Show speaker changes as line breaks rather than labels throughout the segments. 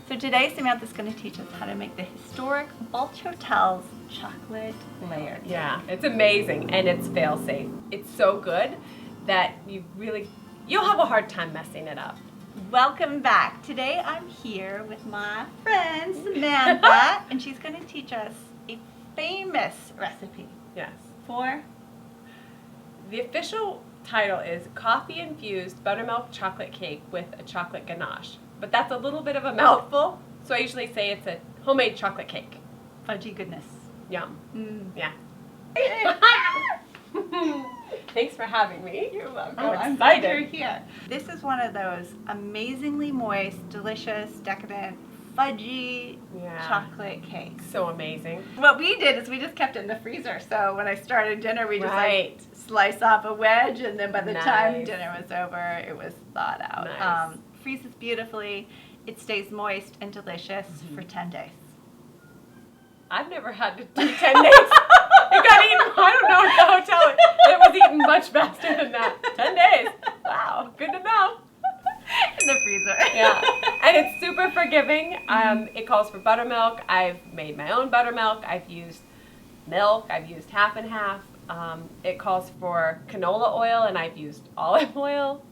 So today Samantha's going to teach us how to make the historic Balch Hotel's chocolate layer cake.
Yeah, it's amazing and it's fail-safe. It's so good that you'll have a hard time messing it up.
Welcome back. Today I'm here with my friend Samantha and she's going to teach us a famous recipe.
Yes.
For?
The official title is coffee-infused buttermilk chocolate cake with a chocolate ganache. But that's a little bit of a mouthful, so I usually say it's a homemade chocolate cake.
Fudgy goodness.
Yum.
Mm.
Yeah. Thanks for having me.
You're welcome.
I'm
glad
excited.
you're here. This is one of those amazingly moist, delicious, decadent, fudgy chocolate cakes.
So amazing.
What we did is we just kept it in the freezer. So when I started dinner, we just
Right.
slice off a wedge, and then by the time
Nice.
dinner was over, it was thawed out.
Nice.
Freezes beautifully. It stays moist and delicious for 10 days.
I've never had to do 10 days. It got eaten, I don't know, at the hotel. It was eaten much faster than that. 10 days. Wow, good to know.
In the freezer.
Yeah, and it's super forgiving. It calls for buttermilk. I've made my own buttermilk. I've used milk. I've used half and half. It calls for canola oil, and I've used olive oil.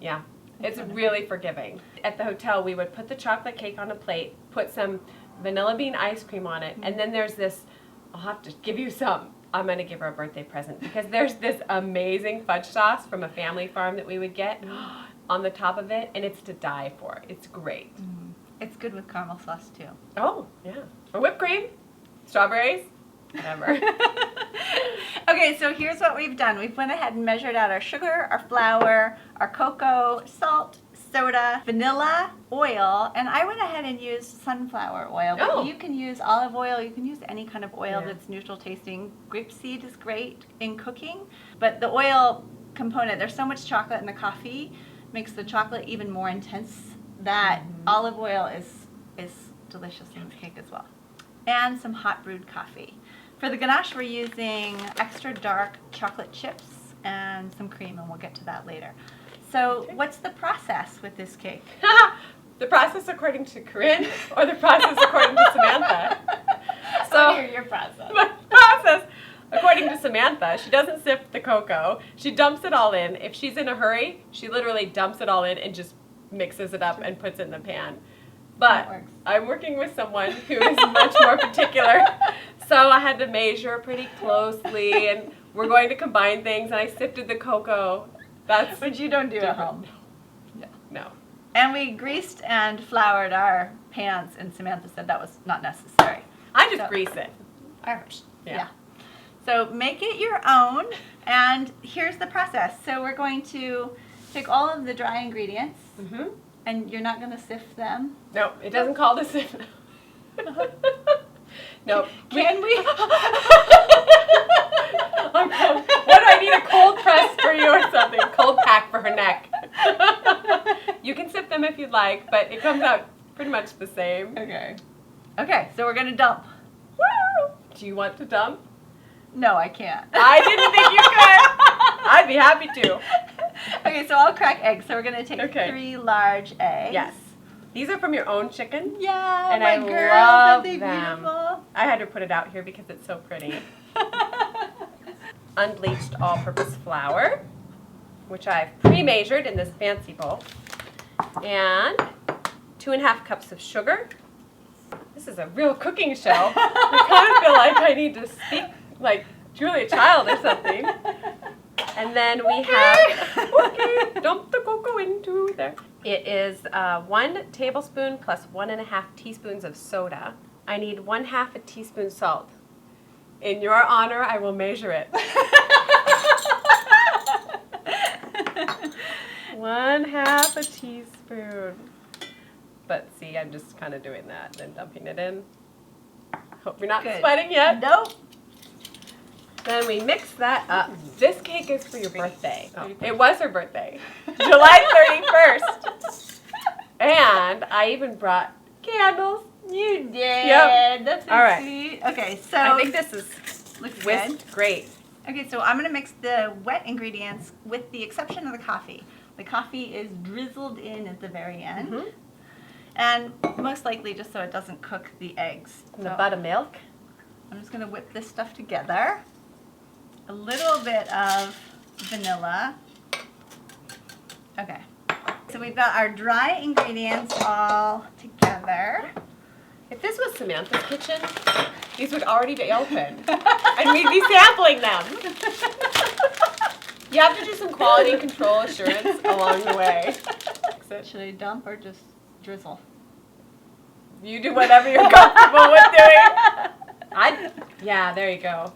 Yeah, it's really forgiving. At the hotel, we would put the chocolate cake on a plate, put some vanilla bean ice cream on it, and then there's this, I'll have to give you some. I'm going to give her a birthday present because there's this amazing fudge sauce from a family farm that we would get on the top of it, and it's to die for. It's great.
It's good with caramel sauce too.
Oh, yeah. Or whipped cream, strawberries, whatever.
Okay, so here's what we've done. We've went ahead and measured out our sugar, our flour, our cocoa, salt, soda, vanilla, oil, and I went ahead and used sunflower oil. But
Oh.
you can use olive oil, you can use any kind of oil
Yeah.
that's neutral tasting. Grapeseed is great in cooking, but the oil component, there's so much chocolate in the coffee, makes the chocolate even more intense, that olive oil is delicious in this cake as well. And some hot brewed coffee. For the ganache, we're using extra dark chocolate chips and some cream, and we'll get to that later. So what's the process with this cake?
The process according to Corinne or the process according to Samantha?
So hear your process.
My process, according to Samantha, she doesn't sift the cocoa. She dumps it all in. If she's in a hurry, she literally dumps it all in and just mixes it up and puts it in the pan. But I'm working with someone who is much more particular, so I had to measure pretty closely, and we're going to combine things, and I sifted the cocoa. That's
Which you don't do at home.
No.
And we greased and floured our pans, and Samantha said that was not necessary.
I just grease it.
Yeah. So make it your own, and here's the process. So we're going to take all of the dry ingredients, and you're not going to sift them.
No, it doesn't call to sift. No.
Can we?
What do I need, a cold press for you or something? Cold pack for her neck. You can sift them if you'd like, but it comes out pretty much the same.
Okay. Okay, so we're going to dump.
Woo! Do you want to dump?
No, I can't.
I didn't think you could. I'd be happy to.
Okay, so I'll crack eggs. So we're going to take 3 large eggs.
Yes. These are from your own chicken.
Yeah,
and
my
I
girls,
love
aren't they
them.
beautiful?
I had to put it out here because it's so pretty. Unbleached all-purpose flour, which I've pre-measured in this fancy bowl, and 2½ cups of sugar. This is a real cooking show. I kind of feel like I need to speak like Julia Child or something. And then we have, dump the cocoa into there. It is 1 tablespoon plus 1½ teaspoons of soda. I need 1/2 a teaspoon salt. In your honor, I will measure it. 1/2 a teaspoon. But see, I'm just kind of doing that and dumping it in. Hope you're not sweating yet.
Nope.
Then we mix that up. This cake is for your birthday. Oh, it was her birthday. July 31st. And I even brought candles.
You did.
Yep.
That's so
all right.
sweet. Okay, so
I think this is
looks
whisked
good.
Great.
Okay, so I'm going to mix the wet ingredients with the exception of the coffee. The coffee is drizzled in at the very end. And most likely just so it doesn't cook the eggs.
And the
So
buttermilk.
I'm just going to whip this stuff together. A little bit of vanilla. Okay. So we've got our dry ingredients all together.
If this was Samantha's kitchen, these would already be open. And we'd be sampling them. You have to do some quality control assurance along the way.
Should I dump or just drizzle?
You do whatever you're comfortable with doing. Yeah, there you go.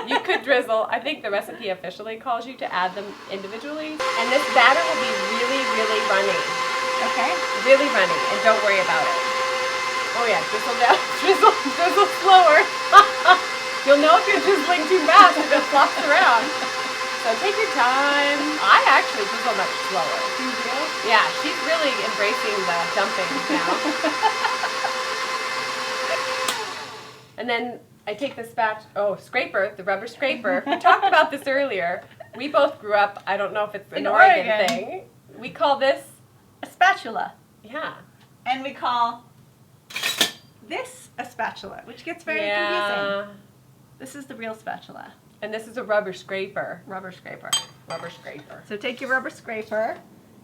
You could drizzle. I think the recipe officially calls you to add them individually. And this batter will be really, really runny.
Okay.
Really runny, and don't worry about it. Oh yeah, drizzle down, drizzle slower. You'll know if you're drizzling too fast if it flops around. So take your time. I actually drizzle much slower.
You do?
Yeah, she's really embracing the dumping now. And then I take the scraper, the rubber scraper. We talked about this earlier. We both grew up, I don't know if it's an Oregon thing. We call this
a spatula.
Yeah.
And we call this a spatula, which gets very confusing. This is the real spatula.
And this is a rubber scraper.
Rubber scraper.
Rubber scraper.
So take your rubber scraper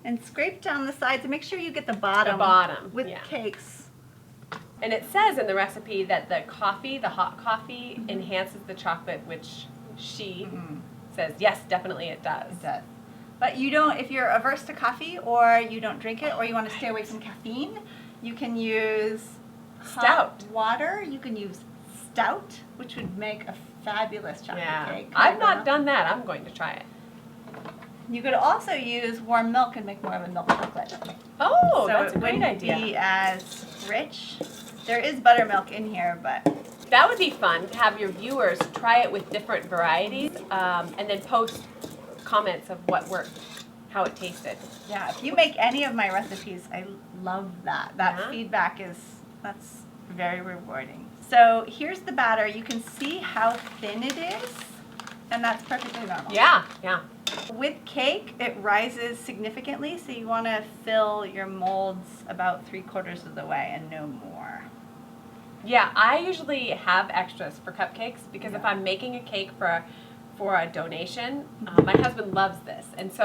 and scrape down the sides and make sure you get the bottom.
The bottom,
with
yeah.
cakes.
And it says in the recipe that the coffee, the hot coffee, enhances the chocolate, which she says, yes, definitely it does.
It does. But you don't, if you're averse to coffee or you don't drink it or you want to stay away from caffeine, you can use
Stout.
hot water. You can use stout, which would make a fabulous chocolate cake.
I've not done that. I'm going to try it.
You could also use warm milk and make more of a milk chocolate.
Oh,
so
that's a great
idea. It wouldn't be as rich. There is buttermilk in here, but
that would be fun to have your viewers try it with different varieties and then post comments of what worked, how it tasted.
Yeah, if you make any of my recipes, I love that. That feedback that's very rewarding. So here's the batter. You can see how thin it is, and that's perfectly normal.
Yeah, yeah.
With cake, it rises significantly, so you want to fill your molds about 3/4 of the way and no more.
Yeah, I usually have extras for cupcakes because if I'm making a cake for a donation, my husband loves this, and so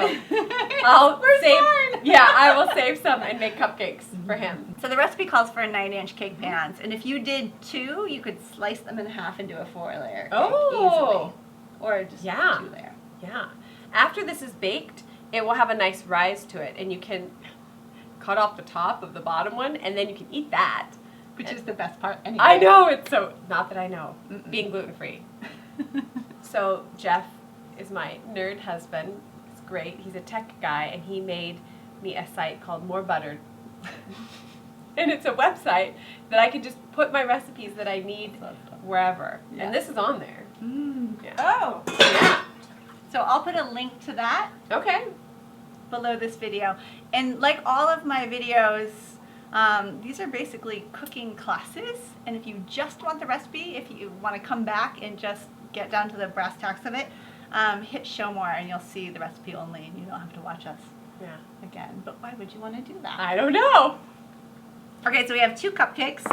I'll save. Yeah, I will save some and make cupcakes for him.
So the recipe calls for 9-inch cake pans, and if you did 2, you could slice them in half and do a 4-layer cake easily, or just 2-layer.
Yeah. After this is baked, it will have a nice rise to it, and you can cut off the top of the bottom one, and then you can eat that.
Which is the best part anyway.
I know, it's so, not that I know, being gluten-free. So Jeff is my nerd husband. He's great. He's a tech guy, and he made me a site called More Buttered. And it's a website that I can just put my recipes that I need wherever. Yeah. And this is on there.
Yeah. Oh! Yeah. So I'll put a link to that below this video. And like all of my videos, these are basically cooking classes. And if you just want the recipe, if you want to come back and just get down to the brass tacks of it, hit show more and you'll see the recipe only and you don't have to watch us again. But why would you want to do that?
I don't know.
Okay, so we have 2 cupcakes.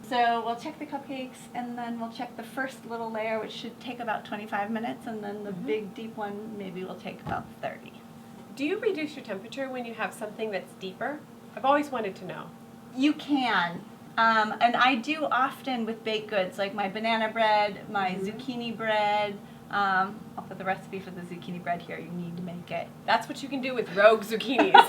So we'll check the cupcakes and then we'll check the first little layer, which should take about 25 minutes, and then the big deep one maybe will take about 30.
Do you reduce your temperature when you have something that's deeper? I've always wanted to know.
You can. And I do often with baked goods, like my banana bread, my zucchini bread. I'll put the recipe for the zucchini bread here. You need to make it.
That's what you can do with rogue zucchinis.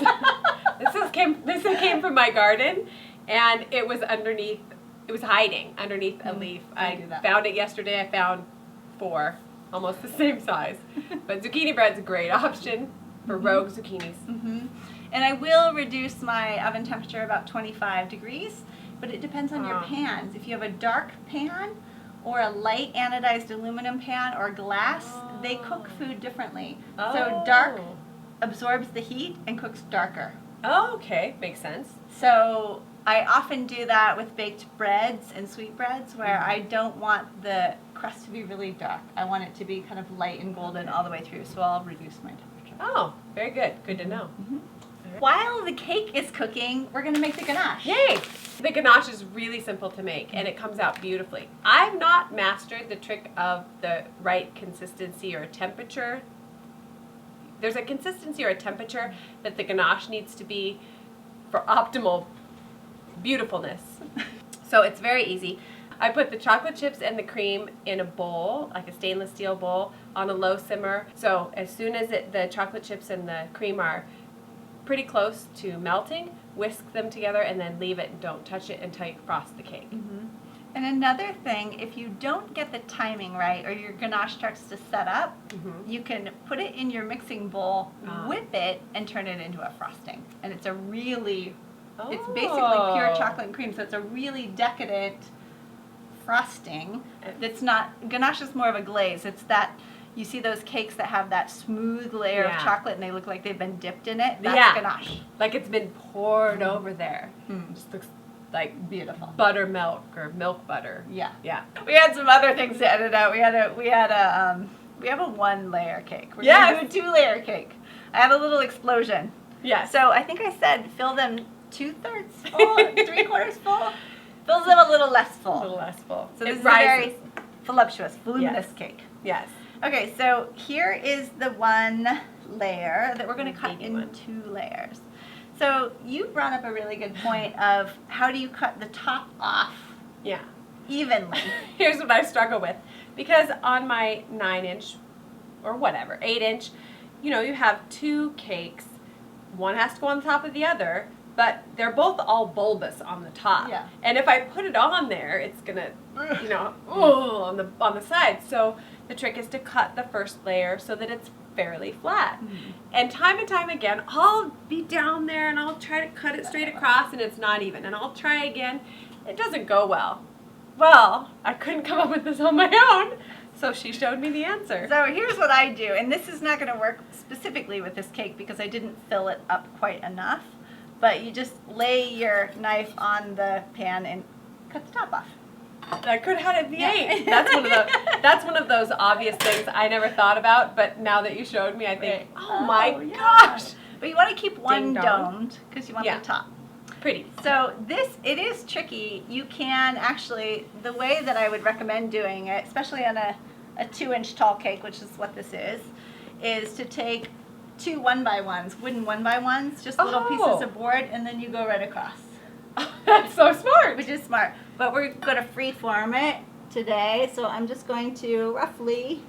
This came from my garden, and it was underneath. It was hiding underneath a leaf. I found it yesterday. I found 4, almost the same size. But zucchini bread's a great option for rogue zucchinis.
And I will reduce my oven temperature about 25 degrees, but it depends on your pans. If you have a dark pan or a light anodized aluminum pan or glass, they cook food differently. So dark absorbs the heat and cooks darker.
Oh, okay. Makes sense.
So I often do that with baked breads and sweetbreads where I don't want the crust to be really dark. I want it to be kind of light and golden all the way through, so I'll reduce my temperature.
Oh, very good. Good to know. All
While the cake is cooking, we're gonna make the ganache.
Yay! The ganache is really simple to make, and it comes out beautifully. I've not mastered the trick of the right consistency or temperature. There's a consistency or a temperature that the ganache needs to be for optimal beautifulness. So it's very easy. I put the chocolate chips and the cream in a bowl, like a stainless steel bowl, on a low simmer. So as soon as the chocolate chips and the cream are pretty close to melting, whisk them together and then leave it and don't touch it until you frost the cake.
Mm-hmm. And another thing, if you don't get the timing right or your ganache starts to set up, you can put it in your mixing bowl, whip it, and turn it into a frosting. And it's a really, it's basically pure chocolate and cream, so it's a really decadent frosting. That's not, ganache is more of a glaze. It's that, you see those cakes that have that smooth layer of chocolate and they look like they've been dipped in it? That's ganache.
Like it's been poured over there. Just looks like
beautiful
buttermilk or milk butter.
Yeah.
We
We had some other things to edit out. We have a 1-layer cake. We're gonna do a 2-layer cake. I have a little explosion.
Yeah.
So I think I said fill them 2/3 full, 3/4 full. Fills them a little less full.
A little less full.
So this is a very voluptuous, voluminous cake.
Yes.
Okay, so here is the 1 layer that we're going to cut in
one.
2 layers. So you brought up a really good point of how do you cut the top off evenly?
Here's what I struggle with. Because on my 9-inch or whatever, 8-inch, you know, you have 2 cakes. One has to go on top of the other, but they're both all bulbous on the top.
Yeah.
And if I put it on there, it's gonna, you know, on the sides. So the trick is to cut the first layer so that it's fairly flat. And time again, I'll be down there and I'll try to cut it straight across and it's not even. And I'll try again. It doesn't go well. Well, I couldn't come up with this on my own, so she showed me the answer.
So here's what I do, and this is not going to work specifically with this cake because I didn't fill it up quite enough, but you just lay your knife on the pan and cut the top off.
I could have had it V8. That's one of those obvious things I never thought about, but now that you showed me, I think, oh my gosh.
But you want to keep one
Ding-dong.
domed because you want the top.
Pretty.
So it is tricky. You can actually, the way that I would recommend doing it, especially on a 2-inch tall cake, which is what this is to take 2 1x1s, wooden 1x1s, just little pieces of board, and then you go right across.
That's so smart.
Which is smart. But we're going to freeform it today, so I'm just going to roughly...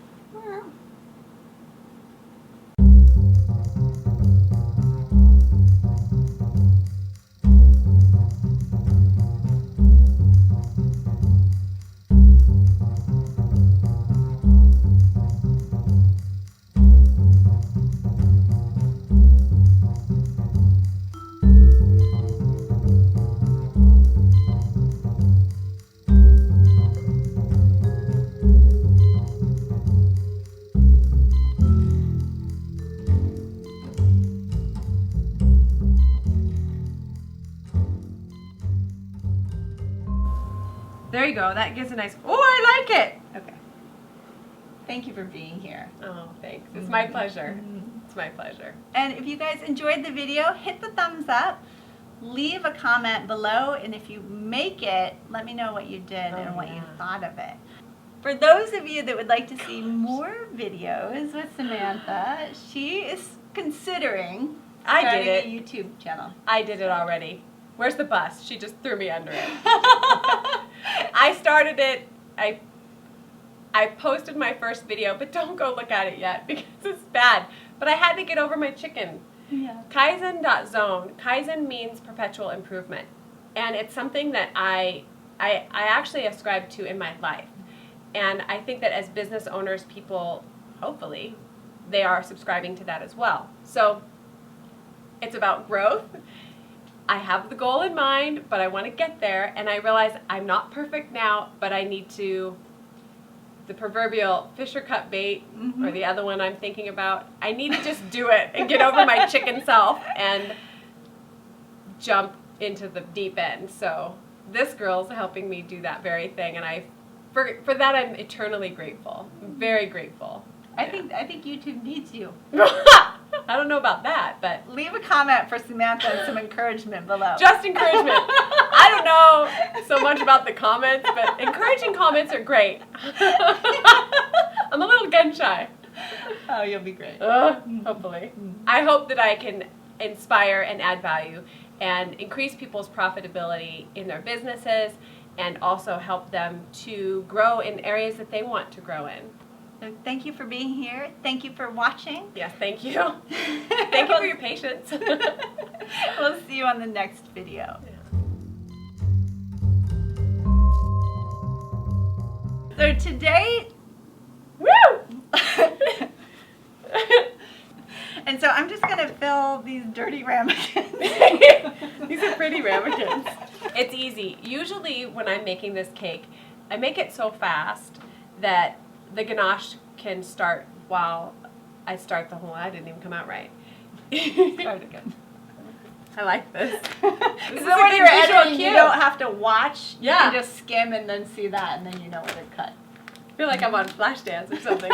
There you go. That gives a nice... Oh, I like it.
Okay. Thank you for being here.
Oh, thanks. It's my pleasure. It's my pleasure.
And if you guys enjoyed the video, hit the thumbs up. Leave a comment below, and if you make it, let me know what you did and what you thought of it. For those of you that would like to see more videos with Samantha, she is considering starting a YouTube channel.
I did it already. Where's the bus? She just threw me under it. I started it. I posted my first video, but don't go look at it yet because it's bad. But I had to get over my chicken.
Yeah.
Kaizen.zone. Kaizen means perpetual improvement. And it's something that I actually ascribe to in my life. And I think that as business owners, people, hopefully, they are subscribing to that as well. So it's about growth. I have the goal in mind, but I want to get there. And I realize I'm not perfect now, but I need to, the proverbial Fisher cut bait, or the other one I'm thinking about, I need to just do it and get over my chicken self and jump into the deep end. So this girl's helping me do that very thing, and for that I'm eternally grateful. I'm very grateful.
I think YouTube needs you.
I don't know about that, but
Leave a comment for Samantha and some encouragement below.
just encouragement. I don't know so much about the comments, but encouraging comments are great. I'm a little gun shy.
Oh, you'll be great.
Hopefully. I hope that I can inspire and add value and increase people's profitability in their businesses and also help them to grow in areas that they want to grow in.
So thank you for being here. Thank you for watching.
Yes, thank you. Thank you for your patience.
We'll see you on the next video. So today,
Woo!
and so I'm just gonna fill these dirty ramekins.
These are pretty ramekins. It's easy. Usually when I'm making this cake, I make it so fast that the ganache can start while I start the whole. I didn't even come out right.
Start again.
I like this.
So
is a
when
good
you're
visual
editing, you
cue.
don't have to watch.
Yeah.
You can just skim and then see that, and then you know where to cut.
I feel like I'm on Flashdance or something.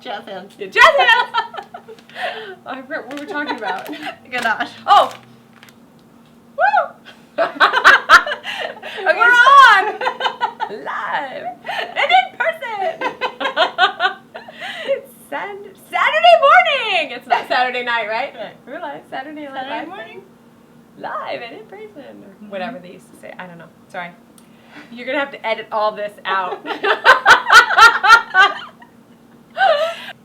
Jazz hands.
Yeah, jazz hands! I forgot what we were talking about.
Ganache.
Oh! Woo!
Okay,
We're on! Live! And in person! It's Saturday morning! It's not Saturday night, right?
Right.
We're live. Saturday night.
Saturday
live.
morning.
Live and in person. Or whatever they used to say. I don't know. Sorry. You're going to have to edit all this out.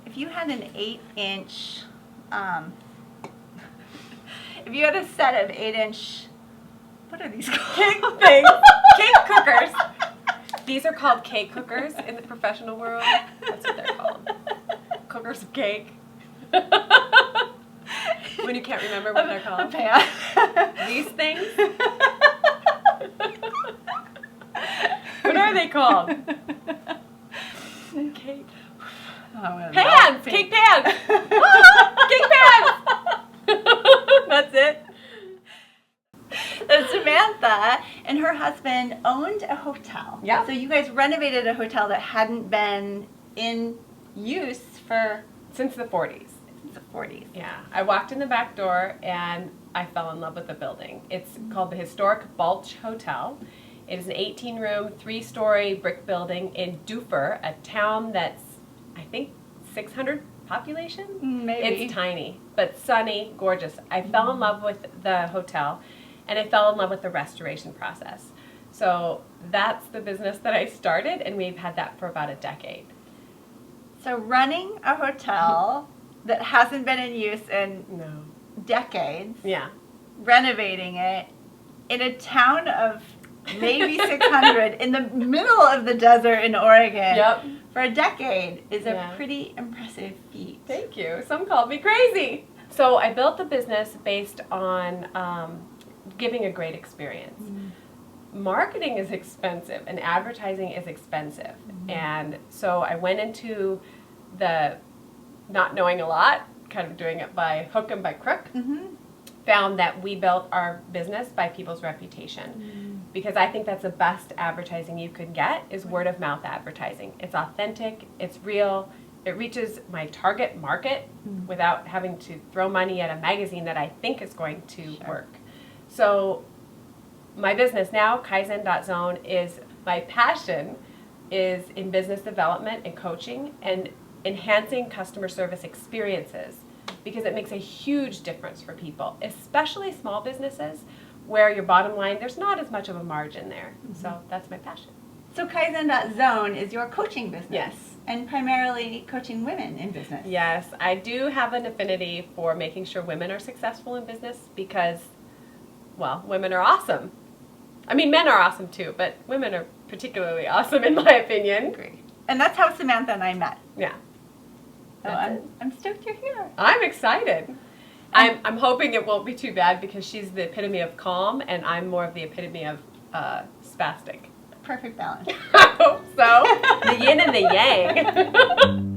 If you had an 8-inch, if you had a set of 8-inch, what are these called?
Cake things. Cake cookers. These are called cake cookers in the professional world. That's what they're called. Cookers of cake. When you can't remember what they're
A
called.
pan.
These things. What are they called? Cake. Pans! Cake pans! Cake pans! That's it.
Samantha and her husband owned a hotel.
Yeah.
So you guys renovated a hotel that hadn't been in use for
Since the 40s.
the 40s.
Yeah. I walked in the back door and I fell in love with the building. It's called the historic Balch Hotel. It is an 18-room, 3-story brick building in Duffer, a town that's, I think, 600 population?
Maybe.
It's tiny, but sunny, gorgeous. I fell in love with the hotel, and I fell in love with the restoration process. So that's the business that I started, and we've had that for about a decade.
So running a hotel that hasn't been in use in
No.
decades,
Yeah.
renovating it in a town of maybe 600 in the middle of the desert in Oregon
Yep.
for a decade is a
Yeah.
pretty impressive feat.
Thank you. Some called me crazy. So I built the business based on giving a great experience. Marketing is expensive and advertising is expensive. And so I went into the not knowing a lot, kind of doing it by hook and by crook. Found that we built our business by people's reputation. Because I think that's the best advertising you could get is word of mouth advertising. It's authentic, it's real, it reaches my target market without having to throw money at a magazine that I think is going to work. So my business now, kaizen.zone, is my passion is in business development and coaching and enhancing customer service experiences because it makes a huge difference for people, especially small businesses where your bottom line, there's not as much of a margin there. So that's my passion.
So kaizen.zone is your coaching business.
Yes.
And primarily coaching women in business.
Yes, I do have an affinity for making sure women are successful in business because, well, women are awesome. I mean, men are awesome too, but women are particularly awesome in my opinion.
Great. And that's how Samantha and I met.
Yeah.
So I'm stoked you're here.
I'm excited. I'm hoping it won't be too bad because she's the epitome of calm and I'm more of the epitome of spastic.
Perfect balance.
I hope so. The yin and the yang.